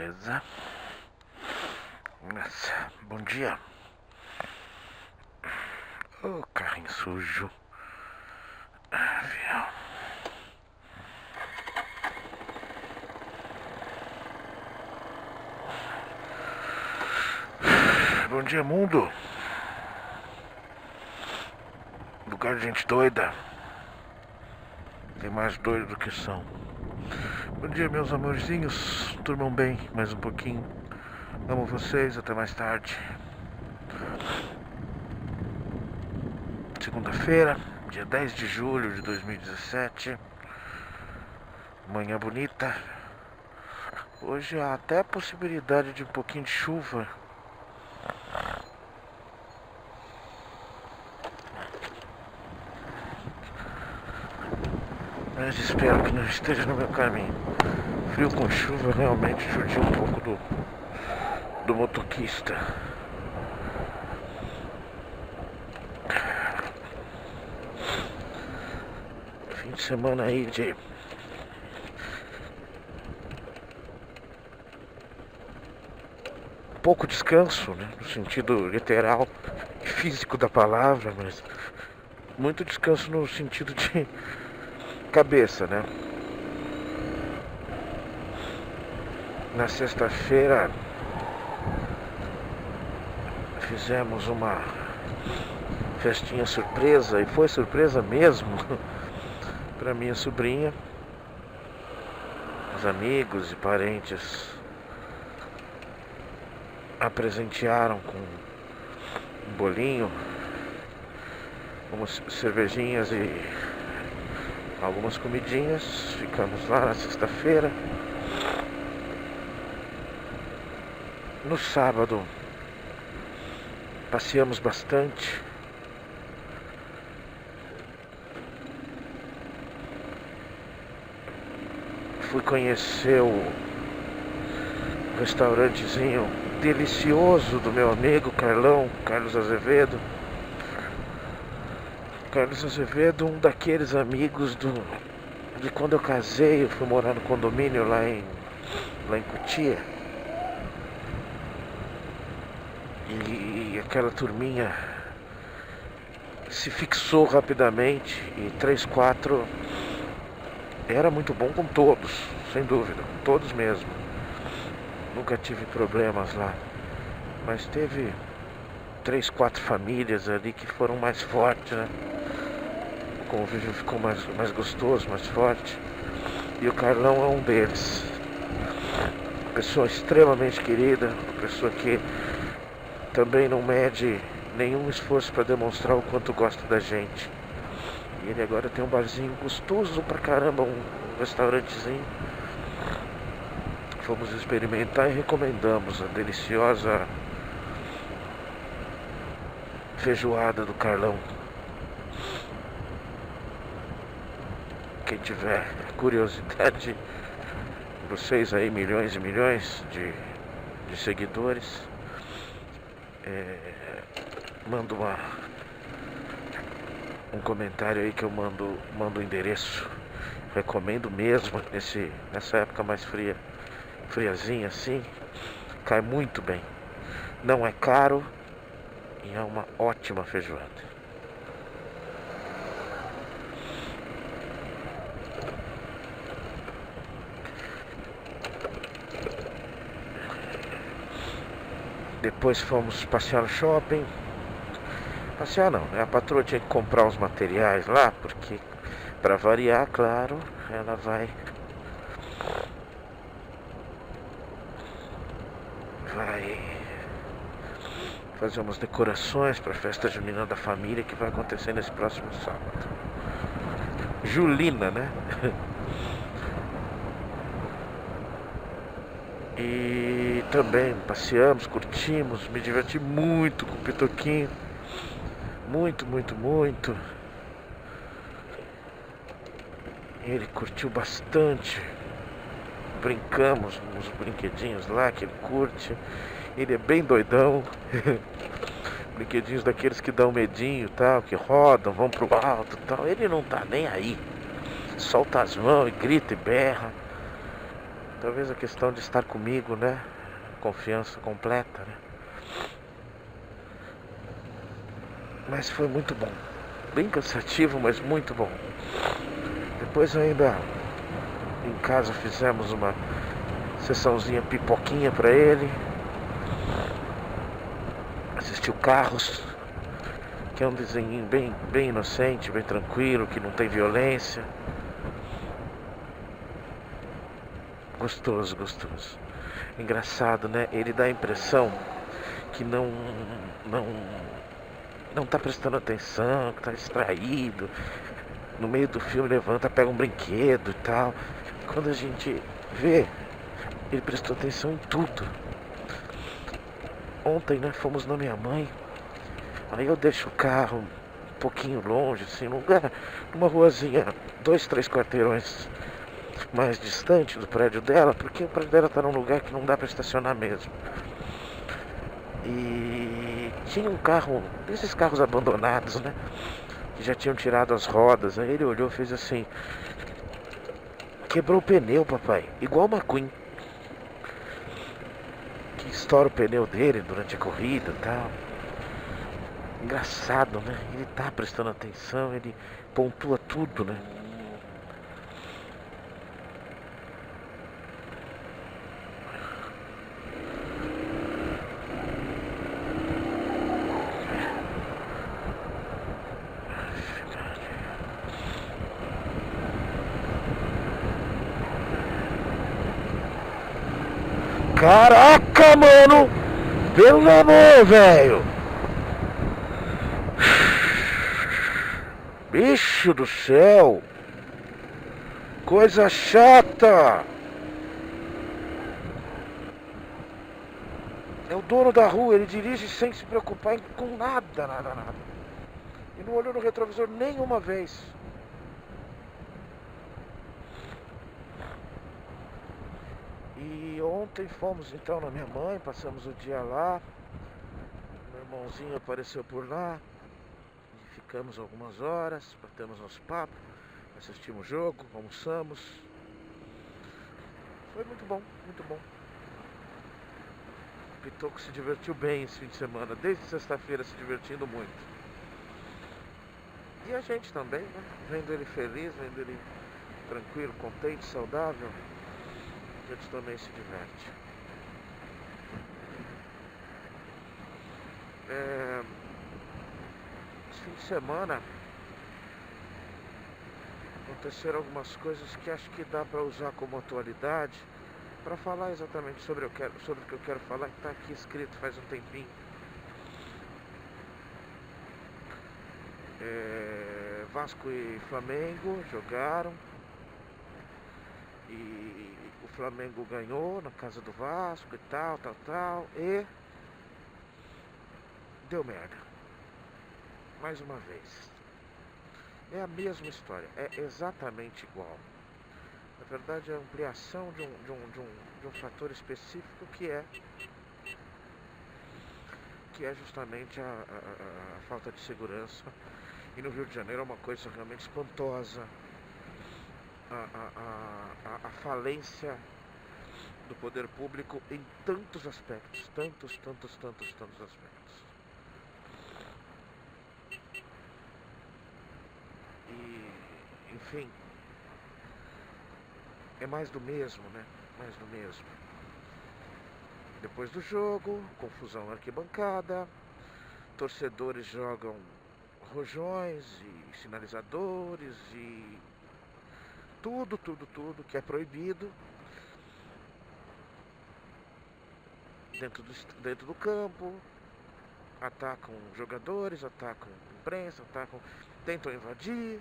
Beleza. Nossa, bom dia. Ô, carrinho sujo. Viu? Bom dia, mundo. Lugar de gente doida. Tem mais doido do que são. Bom dia, meus amorzinhos. Durmam bem mais um pouquinho. Amo vocês, até mais tarde. Segunda-feira, dia 10 de julho de 2017. Manhã bonita. Hoje há até a possibilidade de um pouquinho de chuva. Mas espero que não esteja no meu caminho. Frio com chuva realmente judia um pouco do motoquista. Fim de semana aí de pouco descanso, né? No sentido literal e físico da palavra, mas muito descanso no sentido de cabeça, né? Na sexta-feira fizemos uma festinha surpresa, e foi surpresa mesmo, para minha sobrinha. Os amigos e parentes a presentearam com um bolinho, umas cervejinhas e algumas comidinhas. Ficamos lá na sexta-feira. No sábado passeamos bastante. Fui conhecer o restaurantezinho delicioso do meu amigo Carlos Azevedo. Carlos Azevedo, um daqueles amigos de quando eu casei. Eu fui morar no condomínio lá em Cotia. E aquela turminha se fixou rapidamente. E 3, 4 era muito bom com todos, sem dúvida, com todos mesmo. Nunca tive problemas lá. Mas teve 3, 4 famílias ali que foram mais fortes, né? O convívio ficou mais gostoso, mais forte. E o Carlão é um deles. Pessoa extremamente querida, pessoa que também não mede nenhum esforço para demonstrar o quanto gosta da gente. E ele agora tem um barzinho gostoso pra caramba, um restaurantezinho. Fomos experimentar e recomendamos a deliciosa feijoada do Carlão. Quem tiver curiosidade, vocês aí, milhões e milhões de seguidores, manda um comentário aí que eu mando o endereço. Recomendo mesmo nessa época mais friazinha assim. Cai muito bem. Não é caro e é uma ótima feijoada. Depois fomos passear no shopping. Passear não, né? A patroa tinha que comprar os materiais lá, porque, para variar, claro, ela vai fazer umas decorações para a festa junina da família que vai acontecer nesse próximo sábado. Julina, né? E também passeamos, curtimos, me diverti muito com o Pitoquinho. Muito, muito, muito. Ele curtiu bastante. Brincamos nos brinquedinhos lá que ele curte. Ele é bem doidão. Brinquedinhos daqueles que dão medinho e tal, que rodam, vão pro alto e tal. Ele não tá nem aí. Solta as mãos e grita e berra. Talvez a questão de estar comigo, né? Confiança completa, né? Mas foi muito bom. Bem cansativo, mas muito bom. Depois ainda em casa fizemos uma sessãozinha pipoquinha pra ele. Assistiu Carros, que é um desenho bem inocente, bem tranquilo, que não tem violência. Gostoso, gostoso. Engraçado, né? Ele dá a impressão que não, não tá prestando atenção, que tá distraído. No meio do filme levanta, pega um brinquedo e tal. Quando a gente vê, ele prestou atenção em tudo. Ontem, né, fomos na minha mãe. Aí eu deixo o carro um pouquinho longe, assim, numa ruazinha, 2, 3 quarteirões mais distante do prédio dela, porque o prédio dela tá num lugar que não dá pra estacionar mesmo. E tinha um carro, desses carros abandonados, né? Que já tinham tirado as rodas. Aí ele olhou e fez assim: quebrou o pneu, papai. Igual o McQueen, que estoura o pneu dele durante a corrida e tal. Engraçado, né? Ele tá prestando atenção, ele pontua tudo, né? Caraca, mano! Pelo amor, velho! Bicho do céu! Coisa chata! É o dono da rua, ele dirige sem se preocupar com nada, nada, nada. E não olhou no retrovisor nenhuma vez. E ontem fomos então na minha mãe, passamos o dia lá. Meu irmãozinho apareceu por lá. E ficamos algumas horas, batemos nosso papo, assistimos o jogo, almoçamos. Foi muito bom, muito bom. O Pitoco se divertiu bem esse fim de semana, desde sexta-feira se divertindo muito. E a gente também, né? Vendo ele feliz, vendo ele tranquilo, contente, saudável, a gente também se diverte. Esse fim de semana aconteceram algumas coisas que acho que dá para usar como atualidade para falar exatamente sobre o que eu quero falar, que está aqui escrito faz um tempinho. Vasco e Flamengo jogaram e o Flamengo ganhou na casa do Vasco e tal, e deu merda. Mais uma vez. É a mesma história, é exatamente igual. Na verdade é a ampliação de um fator específico que é justamente a falta de segurança. E no Rio de Janeiro é uma coisa realmente espantosa. A falência do poder público em tantos aspectos. Tantos aspectos. E, enfim, é mais do mesmo, né? Mais do mesmo. Depois do jogo, confusão na arquibancada, torcedores jogam rojões e sinalizadores e tudo que é proibido dentro do campo. Atacam jogadores, atacam imprensa, tentam invadir.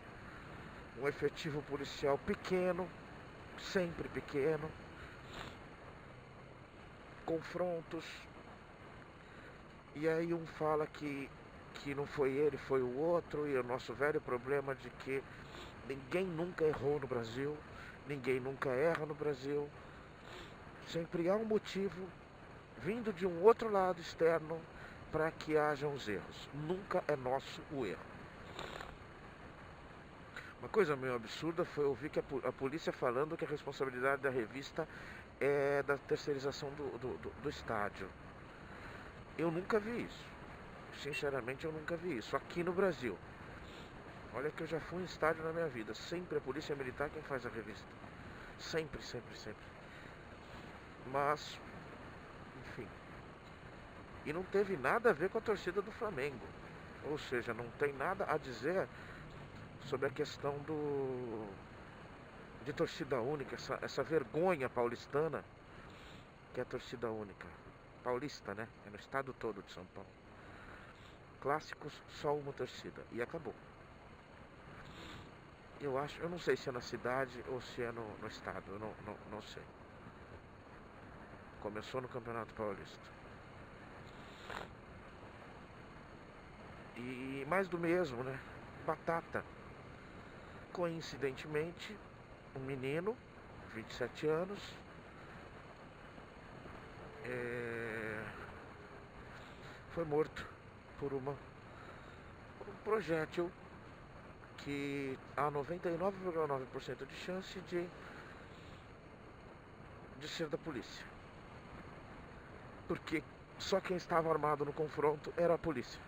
Um efetivo policial pequeno, sempre pequeno. Confrontos. E aí um fala que não foi ele, foi o outro. E o nosso velho problema de que ninguém nunca errou no Brasil, ninguém nunca erra no Brasil. Sempre há um motivo vindo de um outro lado externo para que hajam os erros. Nunca é nosso o erro. Uma coisa meio absurda foi ouvir que a polícia falando que a responsabilidade da revista é da terceirização do estádio. Eu nunca vi isso. Sinceramente, eu nunca vi isso aqui no Brasil. Olha que eu já fui em estádio na minha vida. Sempre a polícia militar quem faz a revista. Sempre, sempre, sempre. Mas, enfim. E não teve nada a ver com a torcida do Flamengo. Ou seja, não tem nada a dizer sobre a questão de torcida única, essa vergonha paulistana que é a torcida única. Paulista, né? É no estado todo de São Paulo. Clássicos, só uma torcida. E acabou. Eu não sei se é na cidade ou se é no estado, eu não sei. Começou no Campeonato Paulista. E mais do mesmo, né? Batata. Coincidentemente, um menino, 27 anos, foi morto por um projétil que há 99,9% de chance de ser da polícia. Porque só quem estava armado no confronto era a polícia.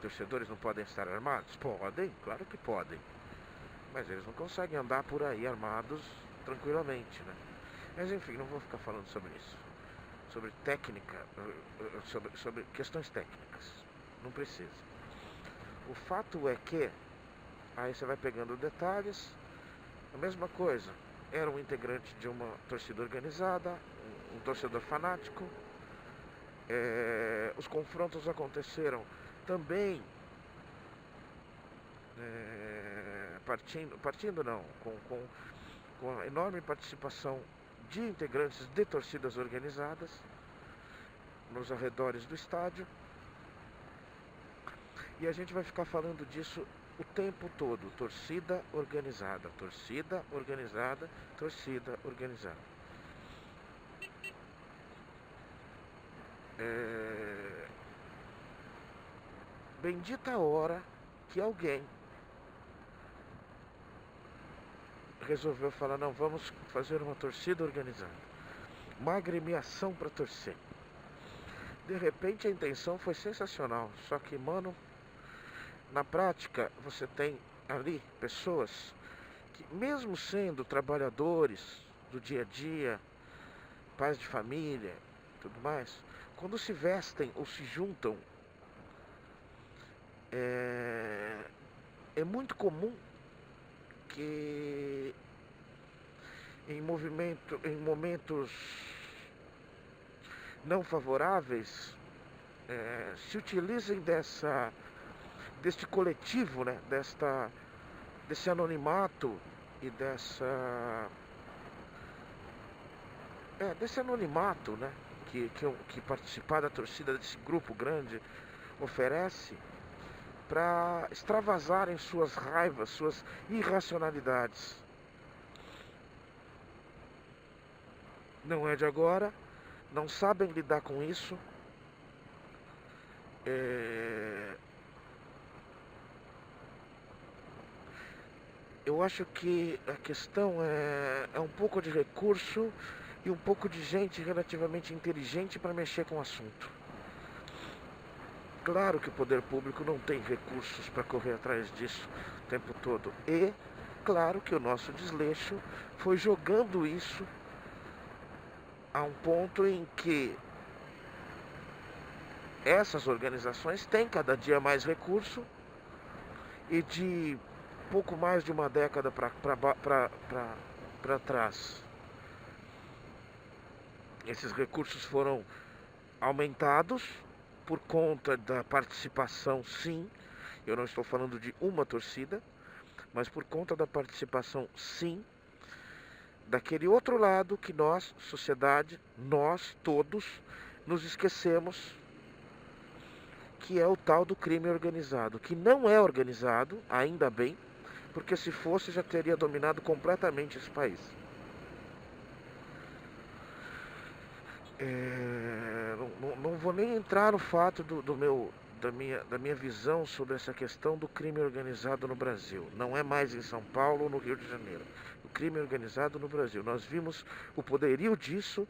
Torcedores não podem estar armados? Podem, claro que podem. Mas eles não conseguem andar por aí armados tranquilamente, né? Mas enfim, não vou ficar falando sobre isso. Sobre técnica, sobre questões técnicas. Não precisa. O fato é que, aí você vai pegando detalhes, a mesma coisa. Era um integrante de uma torcida organizada, um torcedor fanático. Os confrontos aconteceram também partindo não, com a enorme participação de integrantes de torcidas organizadas nos arredores do estádio. E a gente vai ficar falando disso o tempo todo. Torcida organizada, torcida organizada, torcida organizada. Bendita a hora que alguém resolveu falar, não, vamos fazer uma torcida organizada. Uma agremiação para torcer. De repente a intenção foi sensacional. Só que, mano, na prática você tem ali pessoas que, mesmo sendo trabalhadores do dia a dia, pais de família, tudo mais, quando se vestem ou se juntam, é muito comum que em momentos não favoráveis se utilizem deste coletivo, né? Desse anonimato e desse anonimato, né? Que participar da torcida desse grupo grande oferece para extravasarem suas raivas, suas irracionalidades. Não é de agora, não sabem lidar com isso. Eu acho que a questão é um pouco de recurso e um pouco de gente relativamente inteligente para mexer com o assunto. Claro que o poder público não tem recursos para correr atrás disso o tempo todo. E claro que o nosso desleixo foi jogando isso a um ponto em que essas organizações têm cada dia mais recurso e de pouco mais de uma década para trás, esses recursos foram aumentados por conta da participação, sim. Eu não estou falando de uma torcida, mas por conta da participação, sim, daquele outro lado que nós, sociedade, nós todos, nos esquecemos, que é o tal do crime organizado, que não é organizado, ainda bem, porque se fosse já teria dominado completamente esse país. Não vou nem entrar no fato da minha visão sobre essa questão do crime organizado no Brasil. Não é mais em São Paulo ou no Rio de Janeiro. O crime organizado no Brasil. Nós vimos o poderio disso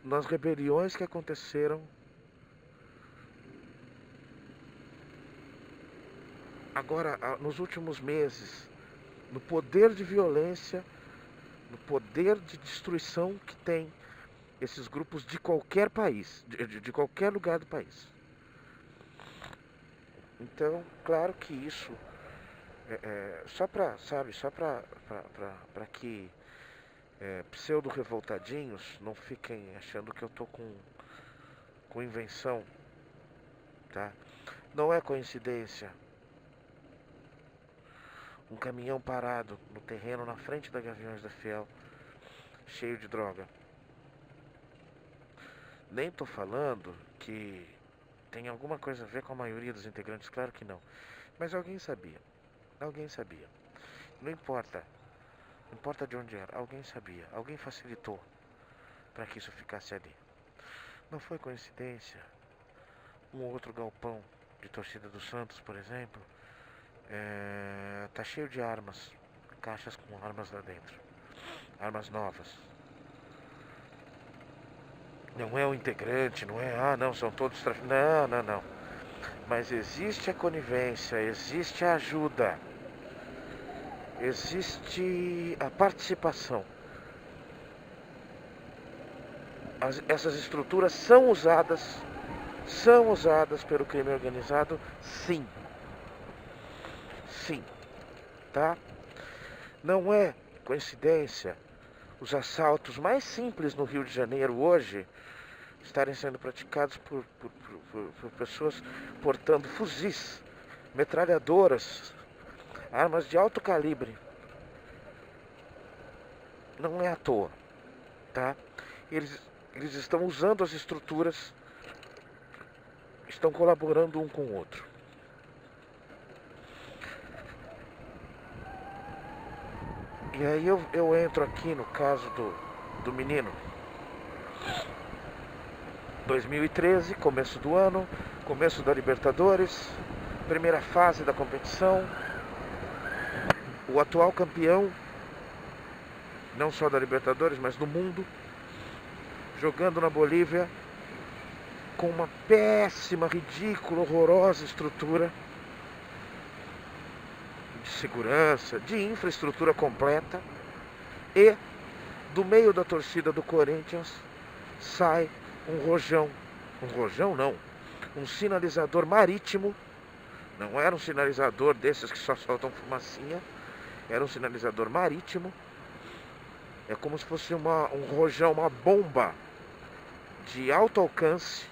nas rebeliões que aconteceram agora, nos últimos meses, no poder de violência, no poder de destruição que tem esses grupos de qualquer país, de qualquer lugar do país. Então, claro que isso só para, sabe, só para que pseudo-revoltadinhos não fiquem achando que eu tô com invenção, tá? Não é coincidência um caminhão parado no terreno na frente da Gaviões da Fiel, cheio de droga. Nem tô falando que tem alguma coisa a ver com a maioria dos integrantes, claro que não. Mas alguém sabia. Alguém sabia. Não importa. Não importa de onde era. Alguém sabia. Alguém facilitou para que isso ficasse ali. Não foi coincidência. Um ou outro galpão de torcida do Santos, por exemplo, tá cheio de armas. Caixas com armas lá dentro. Armas novas. Não é o integrante, não é, não, são todos traficantes. Não. Mas existe a conivência, existe a ajuda, existe a participação. Essas estruturas são usadas pelo crime organizado, sim. Sim, tá? Não é coincidência os assaltos mais simples no Rio de Janeiro hoje estarem sendo praticados por pessoas portando fuzis, metralhadoras, armas de alto calibre. Não é à toa, tá? Eles estão usando as estruturas, estão colaborando um com o outro. E aí eu entro aqui no caso do menino. 2013, começo do ano, começo da Libertadores, primeira fase da competição. O atual campeão, não só da Libertadores, mas do mundo, jogando na Bolívia com uma péssima, ridícula, horrorosa estrutura de segurança, de infraestrutura completa, e do meio da torcida do Corinthians sai um rojão não, um sinalizador marítimo. Não era um sinalizador desses que só soltam fumacinha, era um sinalizador marítimo. É como se fosse um rojão, uma bomba de alto alcance.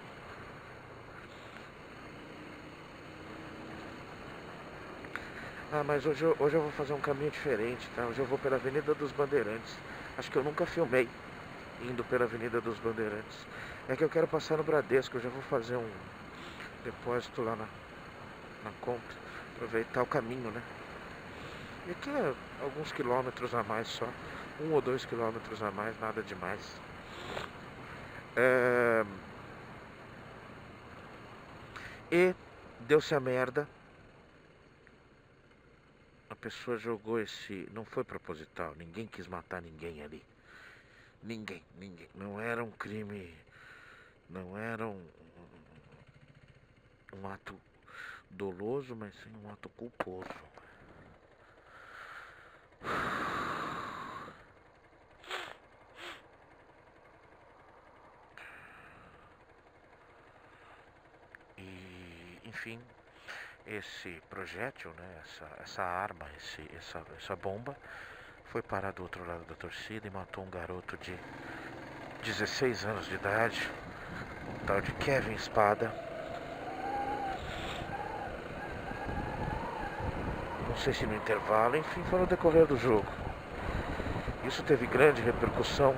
Mas hoje eu vou fazer um caminho diferente, tá? Hoje eu vou pela Avenida dos Bandeirantes. Acho que eu nunca filmei indo pela Avenida dos Bandeirantes. É que eu quero passar no Bradesco, eu já vou fazer um depósito lá na conta. Aproveitar o caminho, né? E aqui é alguns quilômetros a mais só. 1 ou 2 quilômetros a mais, nada demais. E deu-se a merda. A pessoa jogou esse... Não foi proposital, ninguém quis matar ninguém ali. Ninguém. Não era um crime... Não era um ato doloso, mas sim um ato culposo. E, enfim, esse projétil, né, essa arma, essa bomba, foi parar do outro lado da torcida e matou um garoto de 16 anos de idade, um tal de Kevin Espada. Não sei se no intervalo, enfim, foi no decorrer do jogo. Isso teve grande repercussão.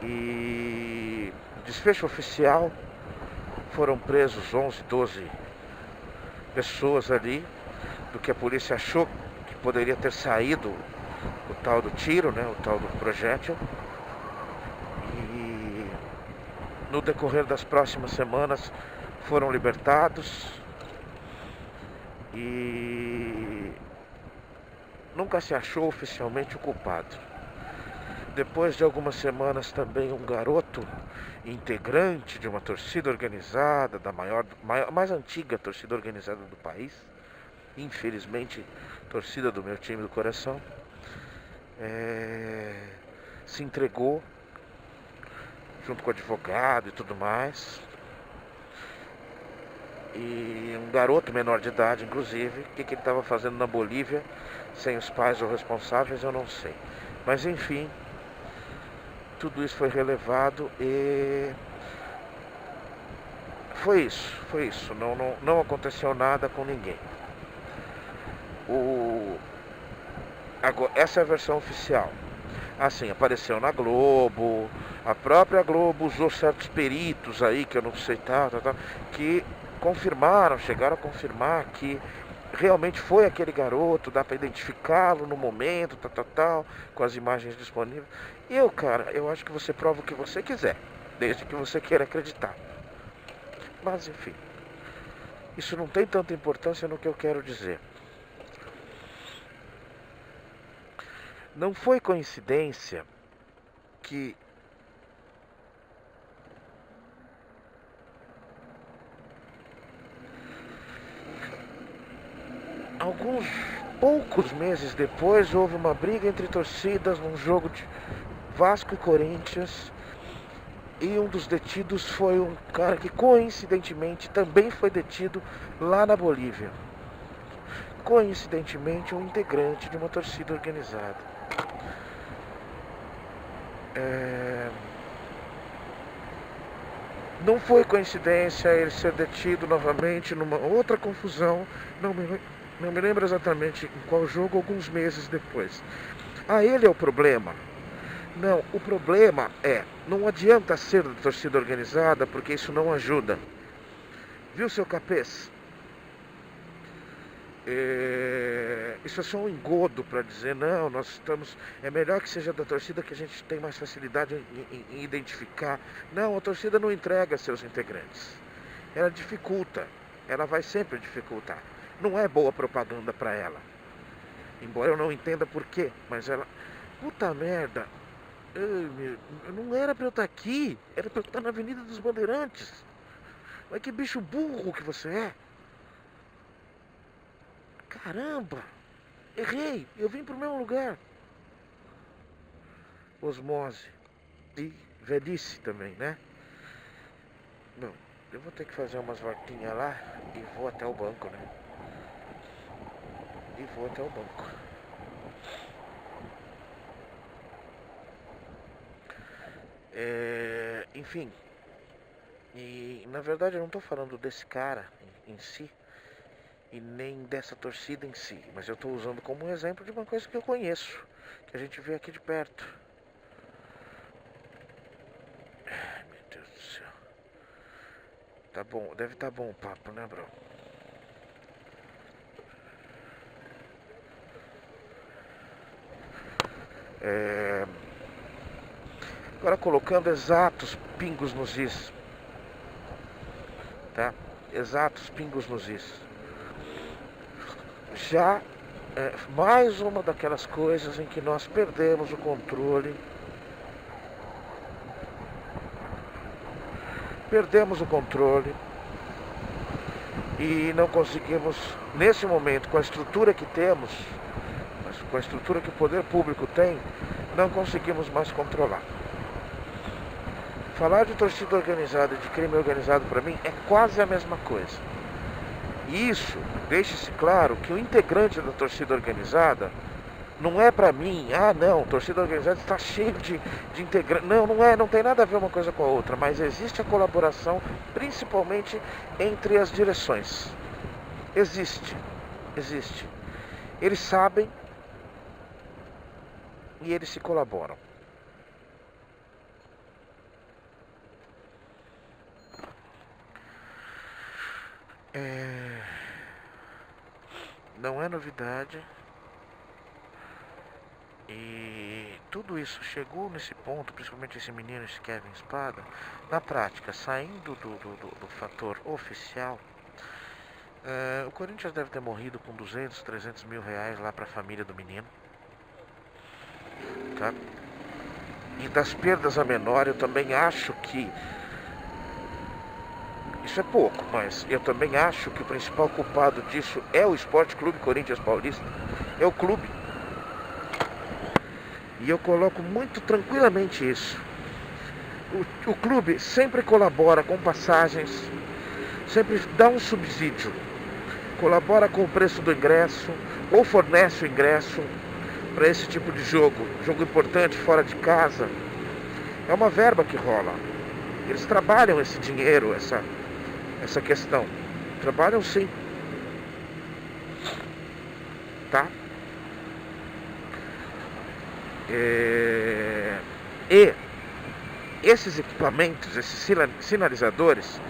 E desfecho oficial, foram presos 11, 12 pessoas ali, do que a polícia achou que poderia ter saído o tal do tiro, né, o tal do projétil. E no decorrer das próximas semanas foram libertados e nunca se achou oficialmente o culpado. Depois de algumas semanas também um garoto integrante de uma torcida organizada, da mais antiga torcida organizada do país, infelizmente torcida do meu time do coração, se entregou junto com o advogado e tudo mais. E um garoto menor de idade, inclusive, o que ele estava fazendo na Bolívia, sem os pais ou responsáveis, eu não sei. Mas enfim, tudo isso foi relevado e foi isso. Não aconteceu nada com ninguém. Agora, essa é a versão oficial. Assim, apareceu na Globo, a própria Globo usou certos peritos aí, que eu não sei tal, que chegaram a confirmar que realmente foi aquele garoto, dá para identificá-lo no momento, com as imagens disponíveis. Eu acho que você prova o que você quiser, desde que você queira acreditar. Mas enfim, isso não tem tanta importância no que eu quero dizer. Não foi coincidência que alguns poucos meses depois houve uma briga entre torcidas num jogo de Vasco e Corinthians, e um dos detidos foi um cara que coincidentemente também foi detido lá na Bolívia. Coincidentemente, um integrante de uma torcida organizada. Não foi coincidência ele ser detido novamente numa outra confusão. Não me lembro exatamente em qual jogo, alguns meses depois. Ele é o problema. Não, o problema não adianta ser da torcida organizada, porque isso não ajuda. Viu, seu capês? Isso é só um engodo para dizer, não, é melhor que seja da torcida, que a gente tem mais facilidade em identificar. Não, a torcida não entrega seus integrantes. Ela dificulta, ela vai sempre dificultar. Não é boa propaganda para ela. Embora eu não entenda por quê, mas ela... Puta merda, não era para eu estar aqui, era para eu estar na Avenida dos Bandeirantes. Mas que bicho burro que você é. Caramba, errei, eu vim pro mesmo lugar. Osmose e velhice também, né? Bom, eu vou ter que fazer umas voltinhas lá e vou até o banco, né? Enfim, e na verdade eu não tô falando desse cara em si, e nem dessa torcida em si, mas eu estou usando como um exemplo de uma coisa que eu conheço, que a gente vê aqui de perto. Ai, meu Deus do céu. Tá bom, deve estar bom o papo, né, bro? Agora colocando exatos pingos nos is, tá? Exatos pingos nos is. Já mais uma daquelas coisas em que nós perdemos o controle. E não conseguimos, nesse momento, com a estrutura que temos, com a estrutura que o poder público tem, não conseguimos mais controlar. Falar de torcida organizada e de crime organizado para mim é quase a mesma coisa. E isso deixa-se claro que o integrante da torcida organizada não é para mim, não, torcida organizada está cheio de integrantes. Não tem nada a ver uma coisa com a outra, mas existe a colaboração, principalmente entre as direções. Existe. Eles sabem e eles se colaboram. Não é novidade. E tudo isso chegou nesse ponto, principalmente esse menino, esse Kevin Spada, na prática, saindo do fator oficial, o Corinthians deve ter morrido com 200, 300 mil reais lá para a família do menino. Tá? E das perdas a menor, eu também acho que isso é pouco, mas eu também acho que o principal culpado disso é o Esporte Clube Corinthians Paulista. É o clube. E eu coloco muito tranquilamente isso. O clube sempre colabora com passagens, sempre dá um subsídio, colabora com o preço do ingresso, ou fornece o ingresso para esse tipo de jogo importante fora de casa. É uma verba que rola. Eles trabalham esse dinheiro, essa questão. Trabalham sim. Tá? E esses equipamentos, esses sinalizadores,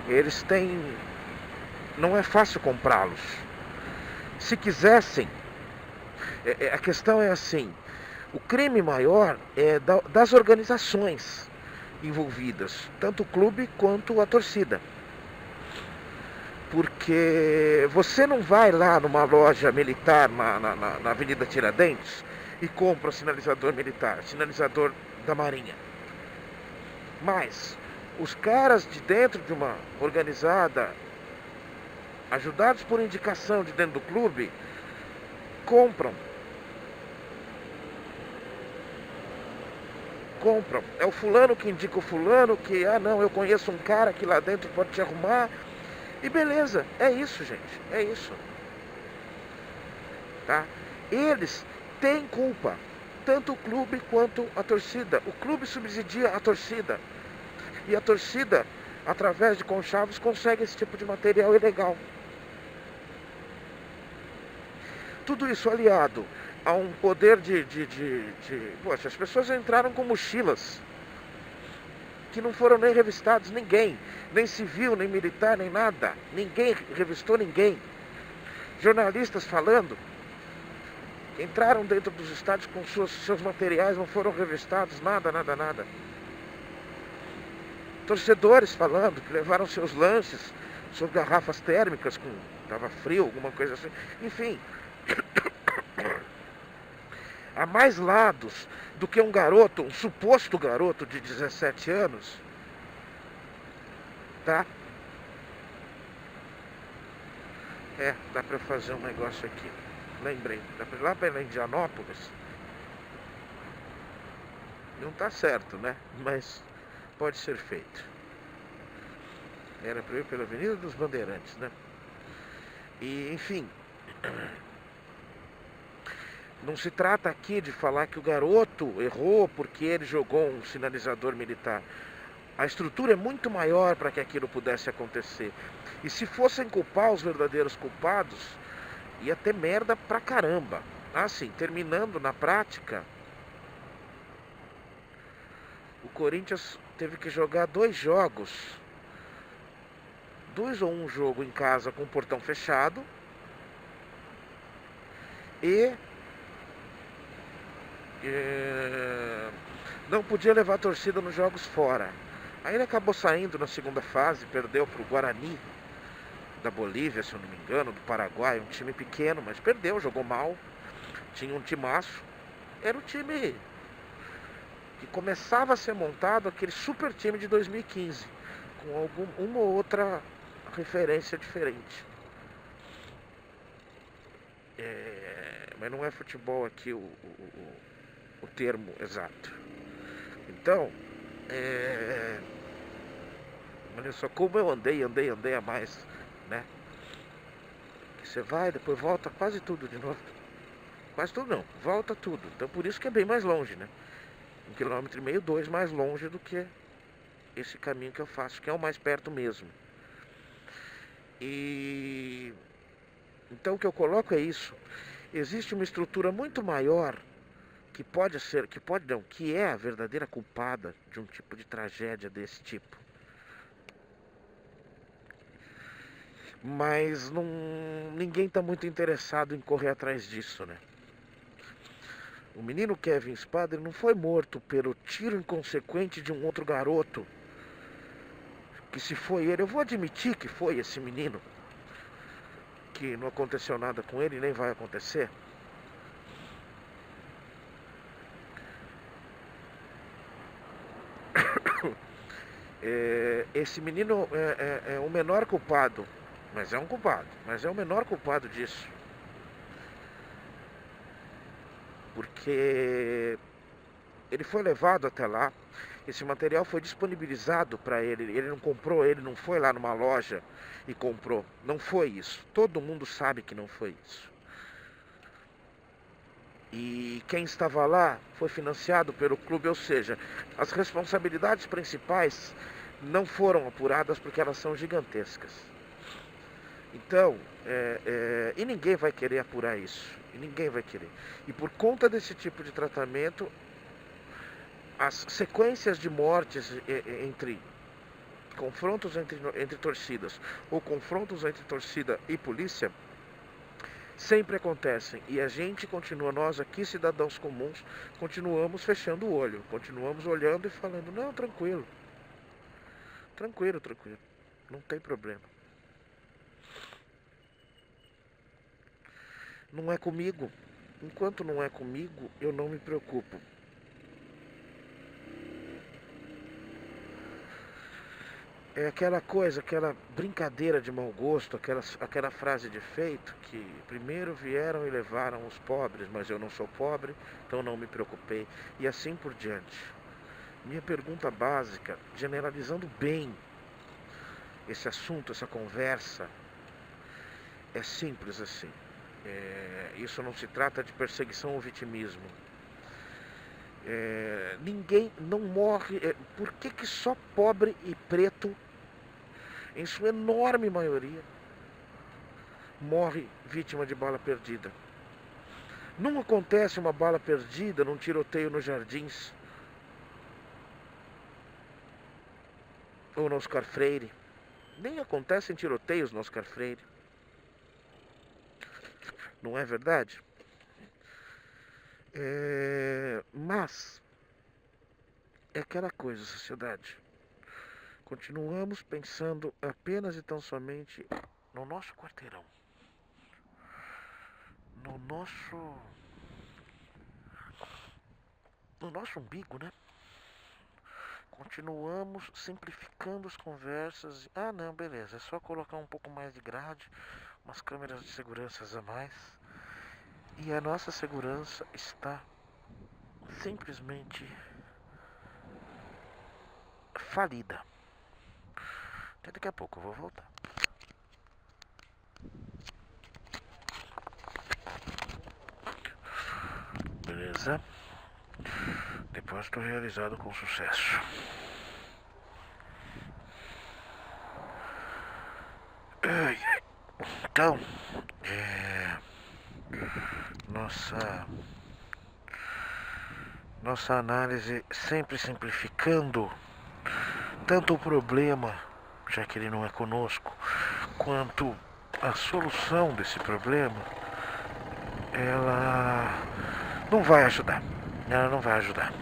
eles têm... Não é fácil comprá-los. Se quisessem, a questão é assim, o crime maior é das organizações envolvidas, tanto o clube quanto a torcida. Porque você não vai lá numa loja militar na Avenida Tiradentes e compra sinalizador militar, sinalizador da Marinha. Mas os caras de dentro de uma organizada, ajudados por indicação de dentro do clube, compram. É o fulano que indica o fulano que, não, eu conheço um cara que lá dentro pode te arrumar. E beleza, é isso, gente, é isso. Tá? Eles têm culpa, tanto o clube quanto a torcida. O clube subsidia a torcida. E a torcida, através de conchavos, consegue esse tipo de material ilegal. Tudo isso aliado a um poder Poxa, as pessoas entraram com mochilas que não foram nem revistados, ninguém. Nem civil, nem militar, nem nada. Ninguém revistou ninguém. Jornalistas falando, entraram dentro dos estádios com seus materiais, não foram revistados, nada. Torcedores falando que levaram seus lanches, suas garrafas térmicas, estava frio, alguma coisa assim. Enfim, há mais lados do que um suposto garoto de 17 anos, tá? Dá pra fazer um negócio aqui. Lembrei, dá pra ir lá pra Indianópolis. Não tá certo, né? Mas pode ser feito. Era pra ir pela Avenida dos Bandeirantes, né? E, enfim, não se trata aqui de falar que o garoto errou porque ele jogou um sinalizador militar. A estrutura é muito maior para que aquilo pudesse acontecer. E se fossem culpar os verdadeiros culpados, ia ter merda pra caramba. Assim, terminando na prática, o Corinthians teve que jogar 2 jogos. 2 ou 1 jogo em casa com o portão fechado. E não podia levar a torcida nos jogos fora. Aí ele acabou saindo na segunda fase, perdeu para o Guarani da Bolívia, se eu não me engano, do Paraguai, um time pequeno, mas perdeu, jogou mal. Tinha um timaço. Era o time que começava a ser montado, aquele super time de 2015, com uma ou outra referência diferente. Mas não é futebol aqui o termo exato. Então, olha só como eu andei a mais, né? Que você vai, depois volta quase tudo de novo. Quase tudo não, volta tudo. Então por isso que é bem mais longe, né? 1,5 km, 2 mais longe do que esse caminho que eu faço, que é o mais perto mesmo. E então o que eu coloco é isso. Existe uma estrutura muito maior que é a verdadeira culpada de um tipo de tragédia desse tipo. Mas ninguém está muito interessado em correr atrás disso, né? O menino Kevin Spada não foi morto pelo tiro inconsequente de um outro garoto. Que se foi ele, eu vou admitir que foi esse menino. Que não aconteceu nada com ele, nem vai acontecer. Esse menino é o menor culpado. Mas é um culpado. Mas é o menor culpado disso. Porque ele foi levado até lá. Esse material foi disponibilizado para ele. Ele não comprou, ele não foi lá numa loja e comprou. Não foi isso. Todo mundo sabe que não foi isso. E quem estava lá foi financiado pelo clube, ou seja, as responsabilidades principais não foram apuradas porque elas são gigantescas. Então, e ninguém vai querer apurar isso. E ninguém vai querer. E por conta desse tipo de tratamento, as sequências de mortes entre confrontos entre torcidas ou confrontos entre torcida e polícia sempre acontecem. E a gente continua, nós aqui, cidadãos comuns, continuamos fechando o olho. Continuamos olhando e falando, não, tranquilo. Tranquilo, tranquilo. Não tem problema. Não é comigo. Enquanto não é comigo, eu não me preocupo. É aquela coisa, aquela brincadeira de mau gosto, aquela frase de efeito que primeiro vieram e levaram os pobres, mas eu não sou pobre, então não me preocupei. E assim por diante. Minha pergunta básica, generalizando bem esse assunto, essa conversa, é simples assim. Isso não se trata de perseguição ou vitimismo. Ninguém não morre. Por que só pobre e preto, em sua enorme maioria, morre vítima de bala perdida? Não acontece uma bala perdida num tiroteio nos Jardins ou no Oscar Freire. Nem acontecem tiroteios no Oscar Freire. Não é verdade? Mas é aquela coisa, sociedade. Continuamos pensando apenas e tão somente no nosso quarteirão. No nosso umbigo, né? Continuamos simplificando as conversas. Ah, não, beleza. É só colocar um pouco mais de grade, umas câmeras de segurança a mais. E a nossa segurança está simplesmente falida. Até daqui a pouco eu vou voltar. Beleza? Depósito realizado com sucesso. Então, nossa análise sempre simplificando tanto o problema, já que ele não é conosco, quanto a solução desse problema, ela não vai ajudar. Ela não vai ajudar.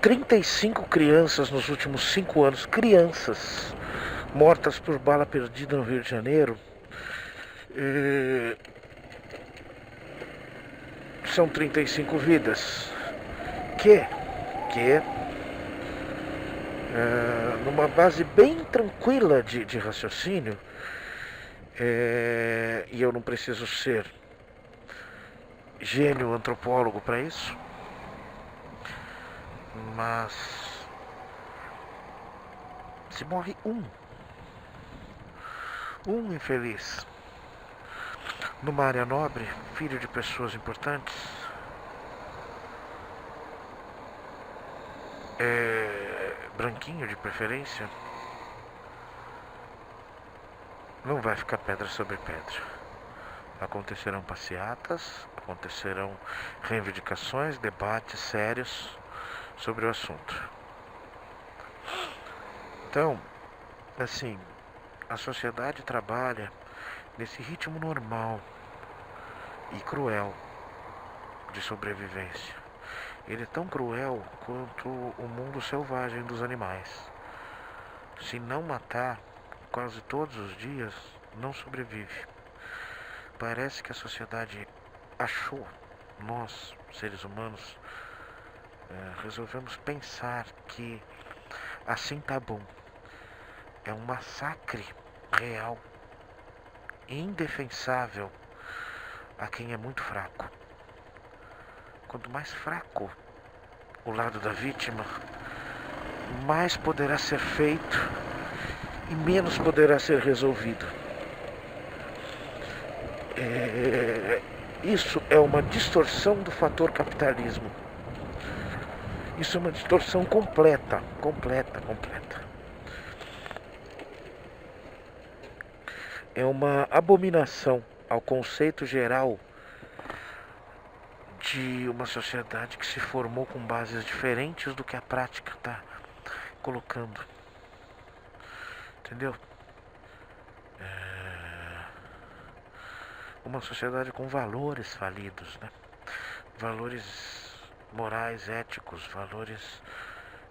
35 crianças nos últimos 5 anos, crianças mortas por bala perdida no Rio de Janeiro. São 35 vidas que numa base bem tranquila de raciocínio, e eu não preciso ser gênio antropólogo para isso, mas se morre um infeliz numa área nobre, filho de pessoas importantes, branquinho de preferência, não vai ficar pedra sobre pedra. Acontecerão passeatas, acontecerão reivindicações, debates sérios sobre o assunto. Então, assim, A sociedade trabalha nesse ritmo normal e cruel de sobrevivência. Ele é tão cruel quanto o mundo selvagem dos animais. Se não matar quase todos os dias, não sobrevive. Parece que a sociedade achou, nós, seres humanos, resolvemos pensar que assim tá bom. É um massacre real, indefensável a quem é muito fraco. Quanto mais fraco o lado da vítima, mais poderá ser feito e menos poderá ser resolvido. Isso é uma distorção do fator capitalismo. Isso é uma distorção completa. É uma abominação ao conceito geral de uma sociedade que se formou com bases diferentes do que a prática está colocando. Entendeu? Uma sociedade com valores falidos, né? Valores morais, éticos, valores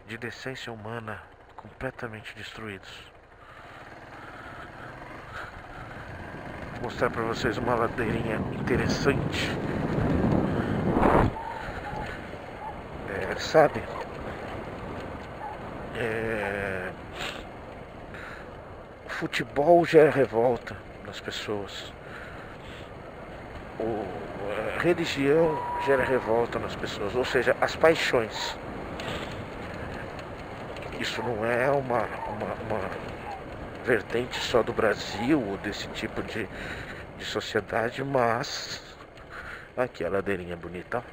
de decência humana completamente destruídos. Vou mostrar para vocês uma ladeirinha interessante. Sabe? O futebol gera revolta nas pessoas. A religião gera revolta nas pessoas, ou seja, as paixões. Isso não é uma vertente só do Brasil ou desse tipo de sociedade, mas aqui a ladeirinha bonita.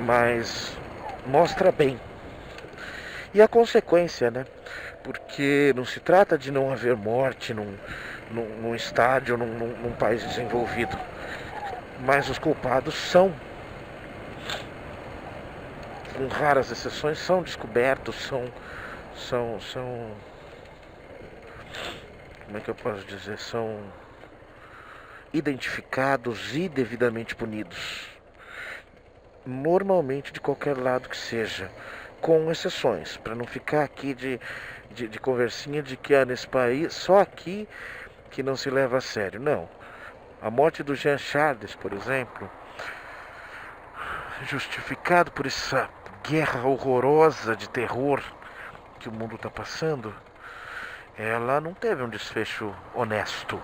Mas mostra bem. E a consequência, né? Porque não se trata de não haver morte num estádio, num país desenvolvido. Mas os culpados são, com raras exceções, são descobertos, são como é que eu posso dizer? São identificados e devidamente punidos. Normalmente de qualquer lado que seja, com exceções, para não ficar aqui de conversinha de que nesse país, só aqui que não se leva a sério. Não. A morte do Jean Charles, por exemplo, justificado por essa guerra horrorosa de terror que o mundo está passando, ela não teve um desfecho honesto.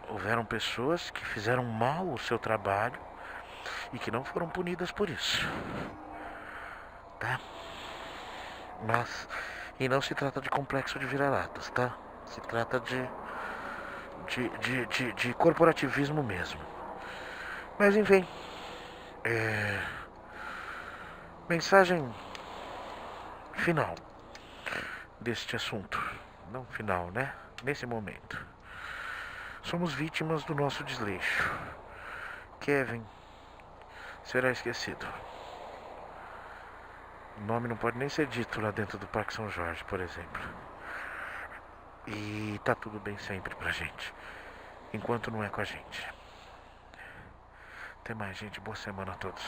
Houveram pessoas que fizeram mal o seu trabalho e que não foram punidas por isso. Tá? E não se trata de complexo de vira-latas, tá? Se trata de corporativismo mesmo. Mas enfim. Mensagem final deste assunto. Não final, né? Nesse momento. Somos vítimas do nosso desleixo. Kevin será esquecido. O nome não pode nem ser dito lá dentro do Parque São Jorge, por exemplo. E tá tudo bem sempre pra gente. Enquanto não é com a gente. Até mais, gente. Boa semana a todos.